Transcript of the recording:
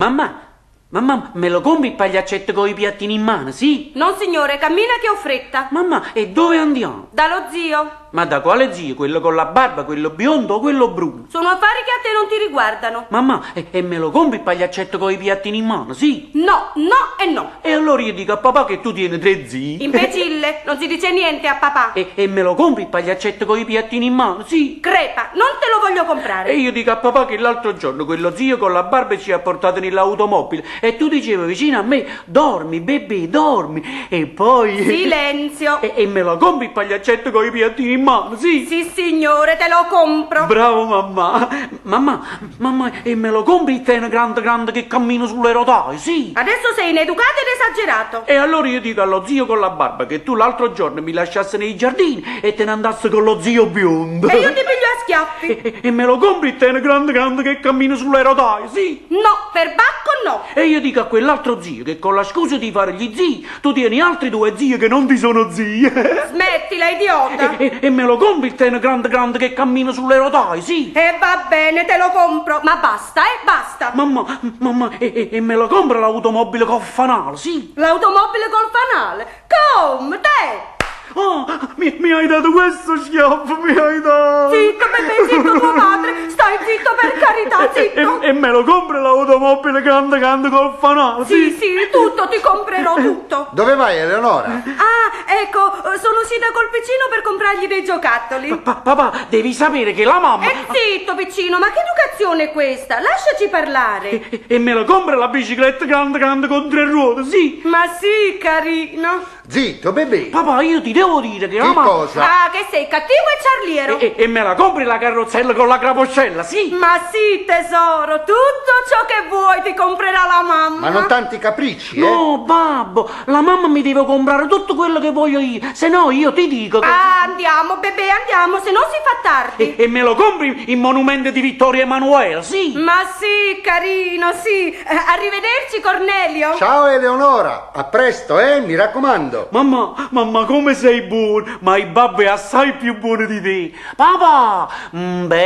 Mamma, me lo compri il pagliaccetto con i piattini in mano, sì? Non signore, cammina che ho fretta. Mamma, e dove andiamo? Dallo zio. Ma da quale zio? Quello con la barba, quello biondo o quello bruno? Sono affari che a te non ti riguardano. Mamma, e me lo compri il pagliaccetto con i piattini in mano, sì? No, no e no. E allora io dico a papà che tu tieni 3 zii. Imbecille, non si dice niente a papà. E me lo compri il pagliaccetto con i piattini in mano, sì? Crepa, non te lo voglio comprare. E io dico a papà che l'altro giorno quello zio con la barba ci ha portato nell'automobile e tu dicevi vicino a me, dormi, bebè, dormi. E poi... Silenzio. E me lo compri il pagliaccetto con i piattini in mano, sì? Sì signore, te lo compro. Bravo mamma. Mamma, e me lo compri il treno grande che cammina sulle rotaie, sì? Adesso sei ineducato ed esagerato. E allora io dico allo zio con la barba che tu l'altro giorno mi lasciassi nei giardini e te ne andassi con lo zio biondo. E io ti piglio a schiaffi. E me lo compri il treno grande che cammina sulle rotaie, sì? No, per bacco no. E io dico a quell'altro zio che con la scusa di fare gli zii, tu tieni altri 2 zie che non ti sono zie. Smettila, idiota. E me lo compri il treno grande che cammina sulle rotaie, sì? E va bene, te lo compro. Ma basta, basta. Mamma, e me lo compra l'automobile col fanale, sì? L'automobile col fanale? Come te? Oh, mi hai dato questo schiaffo, mi hai dato... Zitto, bebè, zitto tuo padre. Stai zitto, per carità, zitto. E me lo compri l'automobile grande col fanale, Sì, tutto, ti comprerò tutto. Dove vai, Eleonora? Ah, ecco, sono uscita col piccino per comprargli dei giocattoli. Papà, devi sapere che la mamma... Zitto, piccino, ma che educazione è questa? Lasciaci parlare. E me la compra la bicicletta grande con 3 ruote, sì? Ma sì, carino. Zitto, bebè. Papà, io ti devo dire che la Che mamma... cosa? Ah, che sei cattivo e ciarliero. E me la compri la carrozzella con la capocella, sì? Ma sì, tesoro, tutto ciò che vuoi ti comprerà la mamma. Ma non tanti capricci, eh? No, babbo, la mamma mi deve comprare tutto quello che voglio io, se no io ti dico che... Ah, andiamo, bebè, andiamo, se no si fa tardi. E me lo compri in monumento di Vittorio Emanuele, sì? Ma sì, carino, sì. Arrivederci, Cornelio. Ciao Eleonora, a presto, mi raccomando. Mamma, come sei buono, ma il babbo è assai più buono di te. Papà, beh...